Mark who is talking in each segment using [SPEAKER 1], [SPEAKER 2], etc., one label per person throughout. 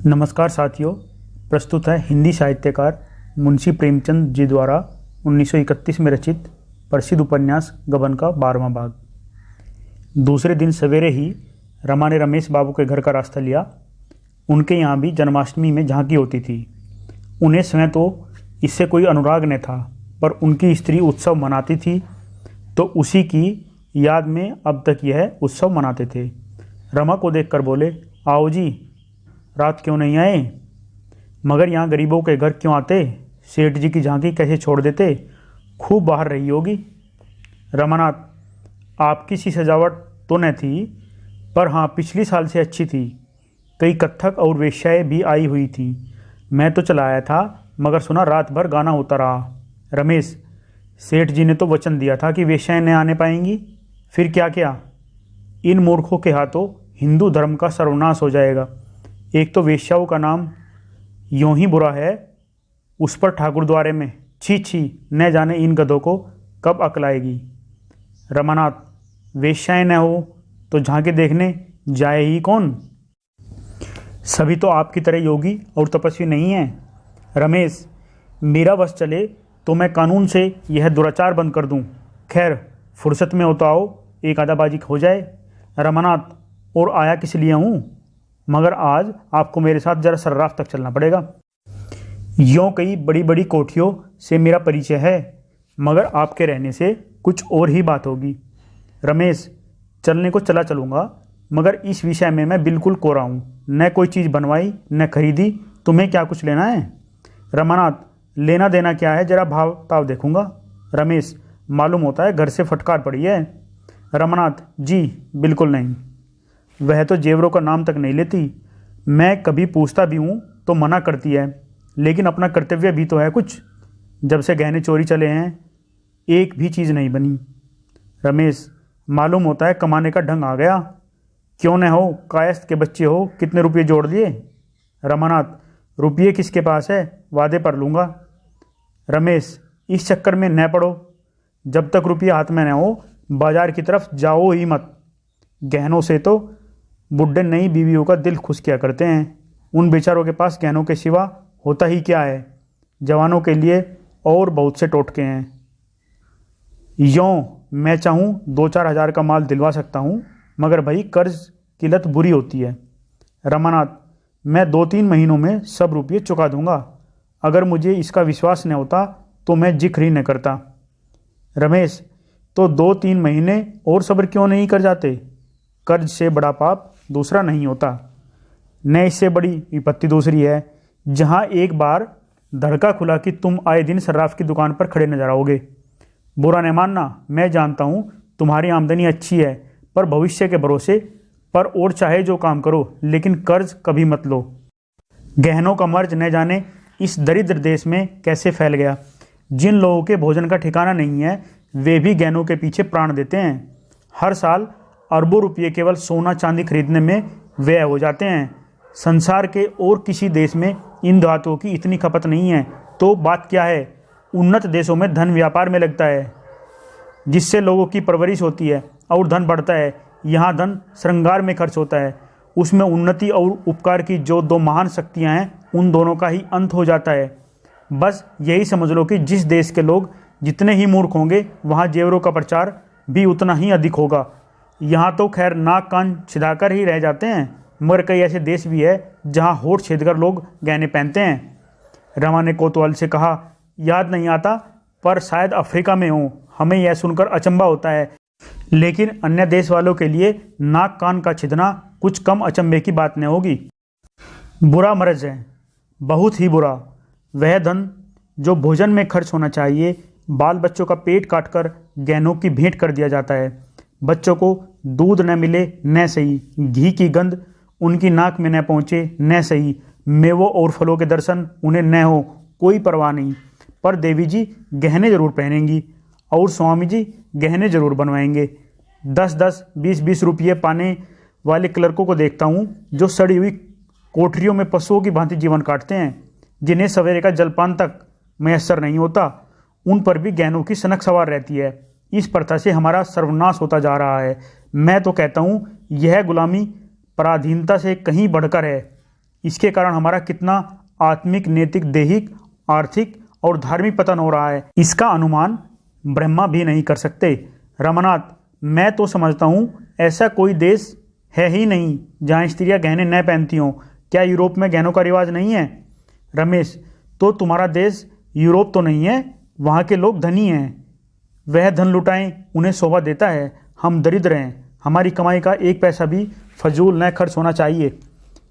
[SPEAKER 1] नमस्कार साथियों, प्रस्तुत है हिंदी साहित्यकार मुंशी प्रेमचंद जी द्वारा 1931 में रचित प्रसिद्ध उपन्यास गबन का 12वां भाग। दूसरे दिन सवेरे ही रमा ने रमेश बाबू के घर का रास्ता लिया। उनके यहाँ भी जन्माष्टमी में झांकी होती थी। उन्हें स्वयं तो इससे कोई अनुराग न था, पर उनकी स्त्री उत्सव मनाती थी तो उसी की याद में अब तक यह उत्सव मनाते थे। रमा को देखकर बोले, आओ जी, रात क्यों नहीं आए? मगर यहाँ गरीबों के घर क्यों आते? सेठ जी की झांकी कैसे छोड़ देते? खूब बाहर रही होगी। रमानाथ, आपकी सी सजावट तो न थी, पर हाँ पिछली साल से अच्छी थी। कई कत्थक और वेश्याएं भी आई हुई थी। मैं तो चला आया था, मगर सुना रात भर गाना होता रहा। रमेश, सेठ जी ने तो वचन दिया था कि वेश्याएं न आने पाएंगी। फिर क्या किया? इन मूर्खों के हाथों हिंदू धर्म का सर्वनाश हो जाएगा। एक तो वेश्याओं का नाम यूं ही बुरा है, उस पर ठाकुर द्वारे में छी छी, न जाने इन गधों को कब अकल आएगी। रमानाथ, वेश्याएं न हो तो झांके देखने जाए ही कौन? सभी तो आपकी तरह योगी और तपस्वी नहीं हैं। रमेश, मेरा बस चले तो मैं कानून से यह दुराचार बंद कर दूं। खैर, फुर्सत में हो तो आओ, एक आदाबाजी हो जाए। रमानाथ, और आया किस लिए हूँ? मगर आज आपको मेरे साथ जरा सर्राफ तक चलना पड़ेगा। यों कई बड़ी बड़ी कोठियों से मेरा परिचय है, मगर आपके रहने से कुछ और ही बात होगी। रमेश, चलने को चला चलूँगा, मगर इस विषय में मैं बिल्कुल कोरा हूँ। न कोई चीज़ बनवाई न खरीदी, तुम्हें क्या कुछ लेना है? रमानाथ, लेना देना क्या है, जरा भाव ताव देखूँगा। रमेश, मालूम होता है घर से फटकार पड़ी है। रमानाथ जी, बिल्कुल नहीं। वह तो जेवरों का नाम तक नहीं लेती। मैं कभी पूछता भी हूँ तो मना करती है, लेकिन अपना कर्तव्य भी तो है कुछ। जब से गहने चोरी चले हैं, एक भी चीज़ नहीं बनी। रमेश, मालूम होता है कमाने का ढंग आ गया। क्यों न हो, कायस्थ के बच्चे हो, कितने रुपये जोड़ दिए? रमानाथ, रुपये किसके पास है, वादे पर लूँगा। रमेश, इस चक्कर में न पड़ो। जब तक रुपये हाथ में न हो, बाजार की तरफ जाओ ही मत। गहनों से तो बुढ़े नई बीवियों का दिल खुश किया करते हैं। उन बेचारों के पास गहनों के सिवा होता ही क्या है? जवानों के लिए और बहुत से टोटके हैं। यों मैं चाहूँ 2-4 हज़ार का माल दिलवा सकता हूँ, मगर भाई कर्ज की लत बुरी होती है। रमानाथ, मैं 2-3 महीनों में सब रुपये चुका दूंगा। अगर मुझे इसका विश्वास न होता तो मैं जिक्र ही न करता। रमेश, तो 2-3 महीने और सब्र क्यों नहीं कर जाते? कर्ज से बड़ा पाप दूसरा नहीं होता। न इससे बड़ी विपत्ति दूसरी है, जहां एक बार धड़का खुला कि तुम आए दिन सर्राफ की दुकान पर खड़े नजर आओगे। बुरा न मानना, मैं जानता हूं तुम्हारी आमदनी अच्छी है, पर भविष्य के भरोसे पर और चाहे जो काम करो, लेकिन कर्ज कभी मत लो। गहनों का मर्ज न जाने इस दरिद्र देश में कैसे फैल गया। जिन लोगों के भोजन का ठिकाना नहीं है, वे भी गहनों के पीछे प्राण देते हैं। हर साल अरबों रुपये केवल सोना चांदी खरीदने में व्यय हो जाते हैं। संसार के और किसी देश में इन धातुओं की इतनी खपत नहीं है, तो बात क्या है? उन्नत देशों में धन व्यापार में लगता है, जिससे लोगों की परवरिश होती है और धन बढ़ता है। यहाँ धन श्रृंगार में खर्च होता है। उसमें उन्नति और उपकार की जो दो महान शक्तियाँ हैं, उन दोनों का ही अंत हो जाता है। बस यही समझ लो कि जिस देश के लोग जितने ही मूर्ख होंगे, वहाँ जेवरों का प्रचार भी उतना ही अधिक होगा। यहाँ तो खैर नाक कान छिदाकर ही रह जाते हैं, मगर कई ऐसे देश भी है जहाँ होठ छेदकर लोग गहने पहनते हैं। रमा ने कौतूहल से कहा, याद नहीं आता, पर शायद अफ्रीका में हो। हमें यह सुनकर अचंभा होता है, लेकिन अन्य देश वालों के लिए नाक कान का छिदना कुछ कम अचंभे की बात न होगी। बुरा मर्ज है, बहुत ही बुरा। वह धन जो भोजन में खर्च होना चाहिए, बाल बच्चों का पेट काटकर गहनों की भेंट कर दिया जाता है। बच्चों को दूध न मिले न सही, घी की गंध उनकी नाक में न पहुँचे न सही, मेवों और फलों के दर्शन उन्हें न हो, कोई परवाह नहीं। पर देवी जी गहने जरूर पहनेंगी और स्वामी जी गहने जरूर बनवाएंगे। 10-10, 20-20 रुपये पाने वाले क्लर्कों को देखता हूँ, जो सड़ी हुई कोठरियों में पशुओं की भांति जीवन काटते हैं, जिन्हें सवेरे का जलपान तक मैसर नहीं होता। उन पर भी गहनों की सनक सवार रहती है। इस प्रथा से हमारा सर्वनाश होता जा रहा है। मैं तो कहता हूँ यह गुलामी पराधीनता से कहीं बढ़कर है। इसके कारण हमारा कितना आत्मिक, नैतिक, दैहिक, आर्थिक और धार्मिक पतन हो रहा है, इसका अनुमान ब्रह्मा भी नहीं कर सकते। रमानाथ, मैं तो समझता हूँ ऐसा कोई देश है ही नहीं जहाँ स्त्रियाँ गहने न पहनती हों। क्या यूरोप में गहनों का रिवाज नहीं है? रमेश, तो तुम्हारा देश यूरोप तो नहीं है, वहाँ के लोग धनी हैं, वह धन लुटाएं, उन्हें शोभा देता है। हम दरिद्र हैं, हमारी कमाई का एक पैसा भी फजूल न खर्च होना चाहिए।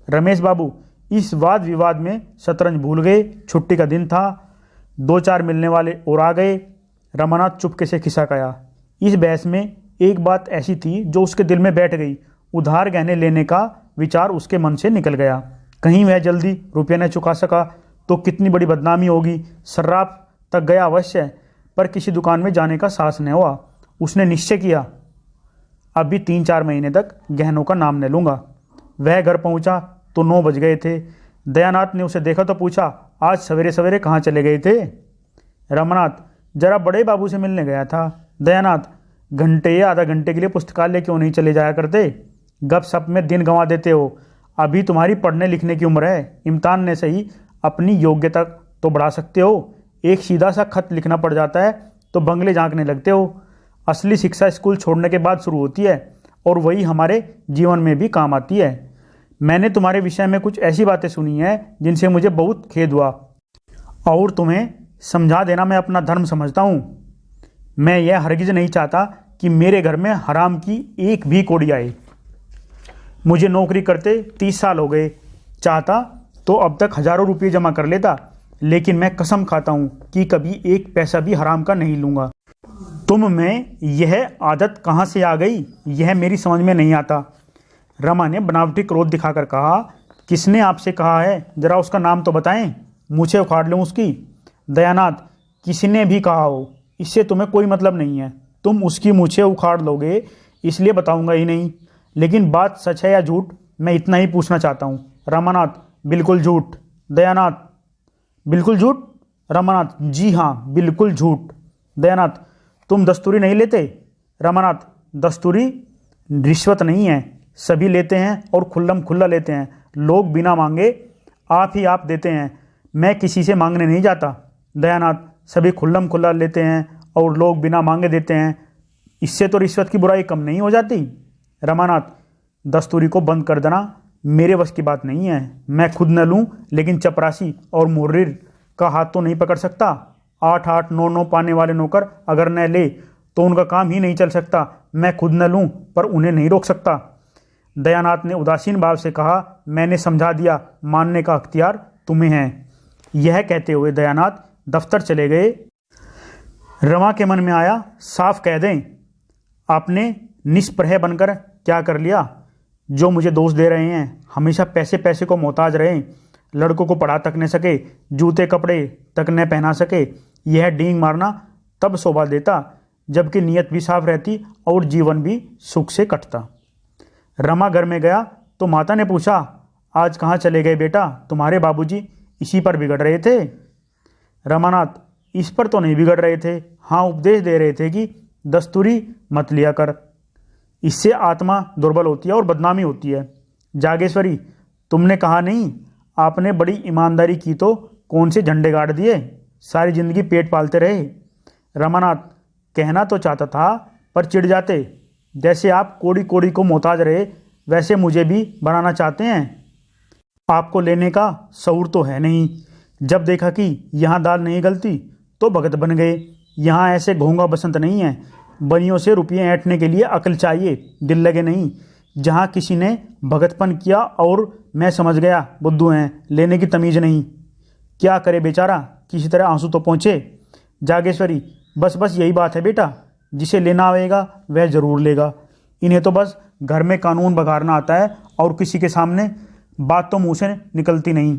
[SPEAKER 1] रमेश बाबू, इस वाद विवाद में शतरंज भूल गए। छुट्टी का दिन था, 2-4 मिलने वाले और आ गए। रमानाथ चुपके से खिसकाया। इस बहस में एक बात ऐसी थी जो उसके दिल में बैठ गई। उधार गहने लेने का विचार उसके मन से निकल गया। कहीं वह जल्दी रुपया न चुका सका तो कितनी बड़ी बदनामी होगी। सर्राफ तक गया अवश्य, पर किसी दुकान में जाने का साहस न हुआ। उसने निश्चय किया, अभी 3-4 महीने तक गहनों का नाम न लूँगा। वह घर पहुँचा तो 9 बज गए थे। दयानाथ ने उसे देखा तो पूछा, आज सवेरे सवेरे कहाँ चले गए थे? रमानाथ, जरा बड़े बाबू से मिलने गया था। दयानाथ, घंटे या आधा घंटे के लिए पुस्तकालय क्यों नहीं चले जाया करते? गपशप में दिन गंवा देते हो। अभी तुम्हारी पढ़ने लिखने की उम्र है, इम्तान ने सही अपनी योग्यता तो बढ़ा सकते हो। एक सीधा सा खत लिखना पड़ जाता है तो बंगले झांकने लगते हो। असली शिक्षा स्कूल छोड़ने के बाद शुरू होती है और वही हमारे जीवन में भी काम आती है। मैंने तुम्हारे विषय में कुछ ऐसी बातें सुनी हैं जिनसे मुझे बहुत खेद हुआ और तुम्हें समझा देना मैं अपना धर्म समझता हूँ। मैं यह हरगिज नहीं चाहता कि मेरे घर में हराम की एक भी कौड़ी आए। मुझे नौकरी करते 30 साल हो गए। चाहता तो अब तक हजारों रुपये जमा कर लेता, लेकिन मैं कसम खाता हूँ कि कभी एक पैसा भी हराम का नहीं लूँगा। तुम में यह आदत कहाँ से आ गई, यह मेरी समझ में नहीं आता। रमा ने बनावटी क्रोध दिखाकर कहा, किसने आपसे कहा है? जरा उसका नाम तो बताएं, मूछें उखाड़ लूँ उसकी। दयानाथ, किसी ने भी कहा हो, इससे तुम्हें कोई मतलब नहीं है। तुम उसकी मूछें उखाड़ लोगे इसलिए बताऊंगा ही नहीं, लेकिन बात सच है या झूठ, मैं इतना ही पूछना चाहता हूँ। रमानाथ, बिल्कुल झूठ। दयानाथ, बिल्कुल झूठ? रमानाथ, जी हाँ, बिल्कुल झूठ। दयानाथ, तुम दस्तूरी नहीं लेते? रमानाथ, दस्तूरी रिश्वत नहीं है, सभी लेते हैं और खुल्लम खुल्ला लेते हैं। लोग बिना मांगे आप ही आप देते हैं, मैं किसी से मांगने नहीं जाता। दयानाथ, सभी खुल्लम खुल्ला लेते हैं और लोग बिना मांगे देते हैं, इससे तो रिश्वत की बुराई कम नहीं हो जाती। रमानाथ, दस्तूरी को बंद कर देना मेरे बस की बात नहीं है। मैं खुद न लूँ, लेकिन चपरासी और मुर्रिर का हाथ तो नहीं पकड़ सकता। 8-8, 9-9 पाने वाले नौकर अगर न ले तो उनका काम ही नहीं चल सकता। मैं खुद न लूँ पर उन्हें नहीं रोक सकता। दयानाथ ने उदासीन भाव से कहा, मैंने समझा दिया, मानने का अख्तियार तुम्हें है। यह कहते हुए दयानाथ दफ्तर चले गए। रमा के मन में आया, साफ कह दें, आपने निष्प्रह बनकर क्या कर लिया? जो मुझे दोष दे रहे हैं, हमेशा पैसे पैसे को मोहताज रहे, लड़कों को पढ़ा तक न सके, जूते कपड़े तक न पहना सके, यह डींग मारना तब शोभा देता जबकि नीयत भी साफ रहती और जीवन भी सुख से कटता। रमा घर में गया तो माता ने पूछा, आज कहाँ चले गए बेटा? तुम्हारे बाबूजी इसी पर बिगड़ रहे थे। रमानाथ, इस पर तो नहीं बिगड़ रहे थे, हाँ उपदेश दे रहे थे कि दस्तूरी मत लिया कर, इससे आत्मा दुर्बल होती है और बदनामी होती है। जागेश्वरी, तुमने कहा नहीं, आपने बड़ी ईमानदारी की तो कौन से झंडे गाड़ दिए, सारी जिंदगी पेट पालते रहे। रमानाथ, कहना तो चाहता था पर चिढ़ जाते, जैसे आप कोड़ी कोड़ी को मोहताज रहे वैसे मुझे भी बनाना चाहते हैं। आपको लेने का शऊर तो है नहीं। जब देखा कि यहाँ दाल नहीं गलती तो भगत बन गए। यहाँ ऐसे घोंगा बसंत नहीं है, बनियों से रुपये ऐंठने के लिए अकल चाहिए, दिल लगे नहीं। जहाँ किसी ने भगतपन किया और मैं समझ गया बुद्धू हैं, लेने की तमीज़ नहीं। क्या करे बेचारा, किसी तरह आंसू तो पहुँचे। जागेश्वरी, बस बस यही बात है बेटा, जिसे लेना आएगा वह ज़रूर लेगा। इन्हें तो बस घर में कानून बघारना आता है और किसी के सामने बात तो मुँह से निकलती नहीं।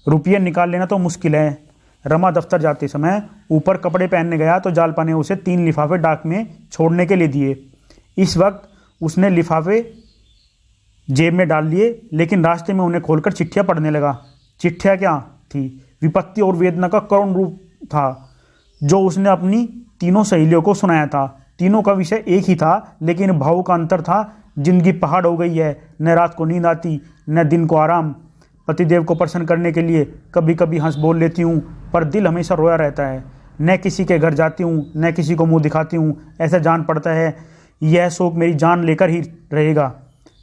[SPEAKER 1] रुपये निकाल लेना तो मुश्किल है। रमा दफ्तर जाते समय ऊपर कपड़े पहनने गया तो जालपा ने उसे 3 लिफाफे डाक में छोड़ने के लिए दिए। इस वक्त उसने लिफाफे जेब में डाल लिए, लेकिन रास्ते में उन्हें खोलकर चिट्ठियाँ पढ़ने लगा। चिट्ठियाँ क्या थी? विपत्ति और वेदना का करुण रूप था जो उसने अपनी तीनों सहेलियों को सुनाया था। तीनों का विषय एक ही था, लेकिन भाव का अंतर था। जिंदगी पहाड़ हो गई है, न रात को नींद आती न दिन को आराम। पतिदेव को प्रसन्न करने के लिए कभी कभी हंस बोल लेती हूँ, पर दिल हमेशा रोया रहता है। न किसी के घर जाती हूँ, न किसी को मुंह दिखाती हूँ। ऐसा जान पड़ता है यह शौक मेरी जान लेकर ही रहेगा।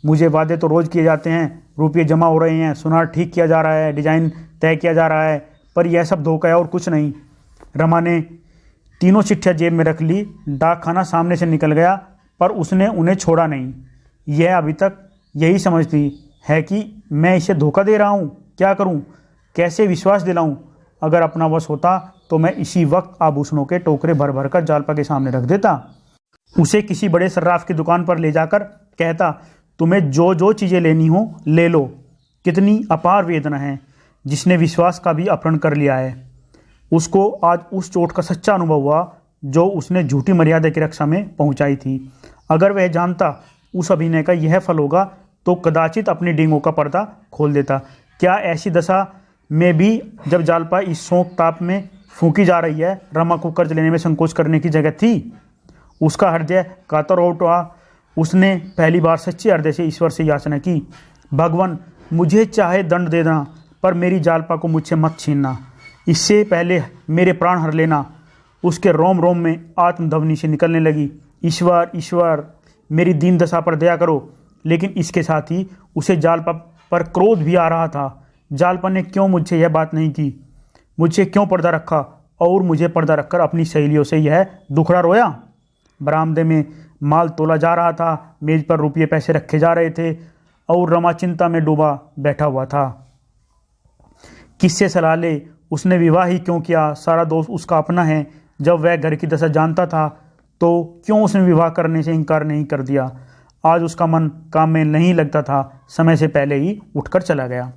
[SPEAKER 1] मुझे वादे तो रोज़ किए जाते हैं, रुपये जमा हो रहे हैं, सुनार ठीक किया जा रहा है, डिज़ाइन तय किया जा रहा है, पर यह सब धोखा है और कुछ नहीं। रमा ने तीनों चिट्ठियाँ जेब में रख ली। डाक खाना सामने से निकल गया, पर उसने उन्हें छोड़ा नहीं। यह अभी तक यही समझती है कि मैं इसे धोखा दे रहा हूँ। क्या करूँ, कैसे विश्वास दिलाऊँ? अगर अपना वश होता तो मैं इसी वक्त आभूषणों के टोकरे भर भर कर जालपा के सामने रख देता। उसे किसी बड़े सर्राफ की दुकान पर ले जाकर कहता, तुम्हें जो जो चीज़ें लेनी हो ले लो। कितनी अपार वेदना है जिसने विश्वास का भी अपहरण कर लिया है। उसको आज उस चोट का सच्चा अनुभव हुआ जो उसने झूठी मर्यादा की रक्षा में पहुंचाई थी। अगर वह जानता उस अभिनय का यह फल होगा तो कदाचित अपनी डींगों का पर्दा खोल देता। क्या ऐसी दशा में भी जब जालपा इस शोक ताप में फूंकी जा रही है, रमा को कर्ज लेने में संकोच करने की जगह थी? उसका हृदय कातर हो उठा। उसने पहली बार सच्चे हृदय से ईश्वर से याचना की, भगवान मुझे चाहे दंड दे देना, पर मेरी जालपा को मुझसे मत छीनना। इससे पहले मेरे प्राण हर लेना। उसके रोम रोम में आत्मध्वनि से निकलने लगी, ईश्वर ईश्वर मेरी दीन दशा पर दया करो। लेकिन इसके साथ ही उसे जालपा पर क्रोध भी आ रहा था। जालपा ने क्यों मुझसे यह बात नहीं की? मुझसे क्यों पर्दा रखा और मुझे पर्दा रखकर अपनी सहेलियों से यह दुखड़ा रोया? बरामदे में माल तोला जा रहा था, मेज पर रुपये पैसे रखे जा रहे थे और रमा चिंता में डूबा बैठा हुआ था। किससे सलाह ले? उसने विवाह ही क्यों किया? सारा दोष उसका अपना है। जब वह घर की दशा जानता था तो क्यों उसने विवाह करने से इनकार नहीं कर दिया? आज उसका मन काम में नहीं लगता था, समय से पहले ही उठकर चला गया।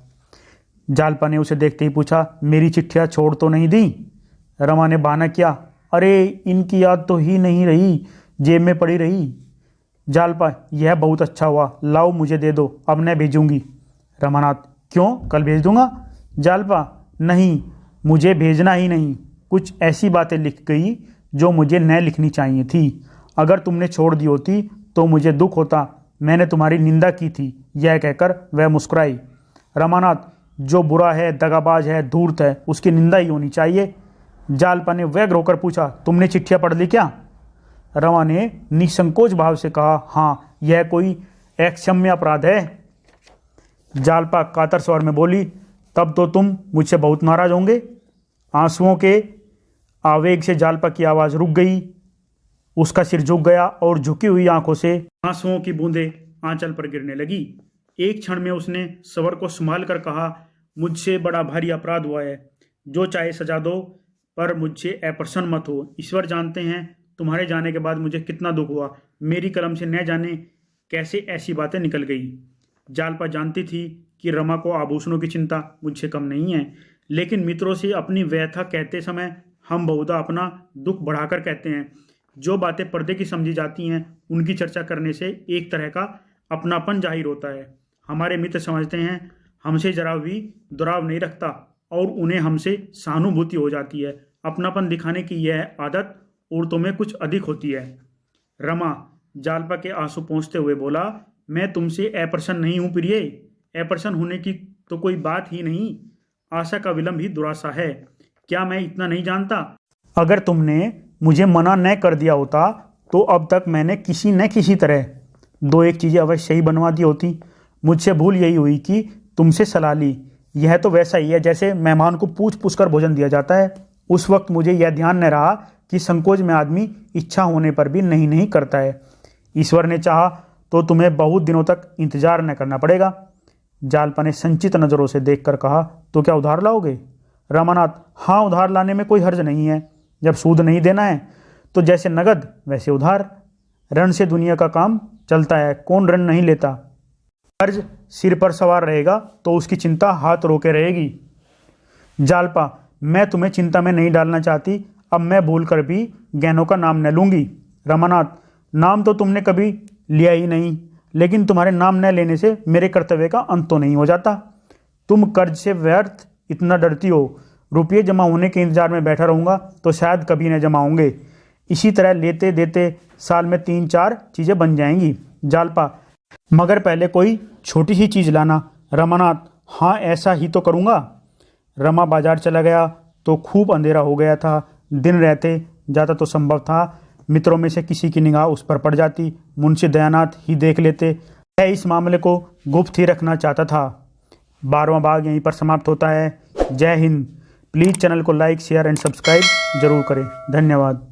[SPEAKER 1] जालपा ने उसे देखते ही पूछा, मेरी चिट्ठियाँ छोड़ तो नहीं दी? रमा ने बहाना किया, अरे इनकी याद तो ही नहीं रही, जेब में पड़ी रही। जालपा, यह बहुत अच्छा हुआ, लाओ मुझे दे दो, अब मैं भेजूंगी। रमानाथ, क्यों, कल भेज दूंगा? जालपा, नहीं, मुझे भेजना ही नहीं। कुछ ऐसी बातें लिख गई जो मुझे न लिखनी चाहिए थी। अगर तुमने छोड़ दी होती तो मुझे दुख होता। मैंने तुम्हारी निंदा की थी। यह कहकर वह मुस्कुराई। रमानाथ, जो बुरा है, दगाबाज है, धूर्त है, उसकी निंदा ही होनी चाहिए। जालपा ने व्यग्र होकर पूछा, तुमने चिट्ठियाँ पढ़ ली क्या? रमा ने निसंकोच भाव से कहा, हाँ, यह कोई अक्षम्य अपराध है। जालपा कातर स्वर में बोली, तब तो तुम मुझसे बहुत नाराज होंगे। आंसुओं के आवेग से जालपा की आवाज़ रुक गई। उसका सिर झुक गया और झुकी हुई आंखों से आंसुओं की बूंदें आंचल पर गिरने लगी। एक क्षण में उसने सवर को संभाल कर कहा, मुझसे बड़ा भारी अपराध हुआ है, जो चाहे सजा दो, पर मुझसे अप्रसन्न मत हो। ईश्वर जानते हैं तुम्हारे जाने के बाद मुझे कितना दुख हुआ। मेरी कलम से न जाने कैसे ऐसी बातें निकल गई। जालपा जानती थी कि रमा को आभूषणों की चिंता मुझसे कम नहीं है, लेकिन मित्रों से अपनी व्यथा कहते समय हम बहुधा अपना दुख बढ़ाकर कहते हैं। जो बातें पर्दे की समझी जाती हैं उनकी चर्चा करने से एक तरह का अपनापन जाहिर होता है। हमारे मित्र समझते हैं हमसे जरा भी दुराव नहीं रखता और उन्हें हमसे सहानुभूति हो जाती है। अपनापन दिखाने की यह आदत औरतों में कुछ अधिक होती है। रमा जालपा के आंसू पोंछते हुए बोला, मैं तुमसे अप्रसन्न नहीं हूँ प्रिय। अप्रसन्न होने की तो कोई बात ही नहीं। आशा का विलंब ही दुराशा है। क्या मैं इतना नहीं जानता? अगर तुमने मुझे मना न कर दिया होता तो अब तक मैंने किसी न किसी तरह दो एक चीज़ें अवश्य ही बनवा दी होती। मुझसे भूल यही हुई कि तुमसे सलाह ली। यह तो वैसा ही है जैसे मेहमान को पूछ पूछ कर भोजन दिया जाता है। उस वक्त मुझे यह ध्यान न रहा कि संकोच में आदमी इच्छा होने पर भी नहीं नहीं करता है। ईश्वर ने चाहा तो तुम्हें बहुत दिनों तक इंतजार न करना पड़ेगा। जालपा ने संचित नज़रों से देखकर कहा, तो क्या उधार लाओगे? रमानाथ, हाँ, उधार लाने में कोई हर्ज नहीं है। जब सूद नहीं देना है तो जैसे नगद वैसे उधार। ऋण से दुनिया का काम चलता है, कौन ऋण नहीं लेता। कर्ज सिर पर सवार रहेगा तो उसकी चिंता हाथ रोके रहेगी। जालपा, मैं तुम्हें चिंता में नहीं डालना चाहती। अब मैं भूल कर भी गहनों का नाम न लूँगी। रमानाथ, नाम तो तुमने कभी लिया ही नहीं, लेकिन तुम्हारे नाम न लेने से मेरे कर्तव्य का अंत तो नहीं हो जाता। तुम कर्ज से व्यर्थ इतना डरती हो। रुपये जमा होने के इंतजार में बैठा रहूँगा तो शायद कभी न जमा होंगे। इसी तरह लेते देते साल में 3-4 चीज़ें बन जाएंगी। जालपा, मगर पहले कोई छोटी सी चीज़ लाना। रमानाथ, हाँ ऐसा ही तो करूँगा। रमा बाजार चला गया तो खूब अंधेरा हो गया था। दिन रहते जाता तो संभव था मित्रों में से किसी की निगाह उस पर पड़ जाती, मुंशी दयानाथ ही देख लेते। वह इस मामले को गुप्त ही रखना चाहता था। 12वां भाग यहीं पर समाप्त होता है। जय हिंद। प्लीज़ चैनल को लाइक शेयर एंड सब्सक्राइब जरूर करें। धन्यवाद।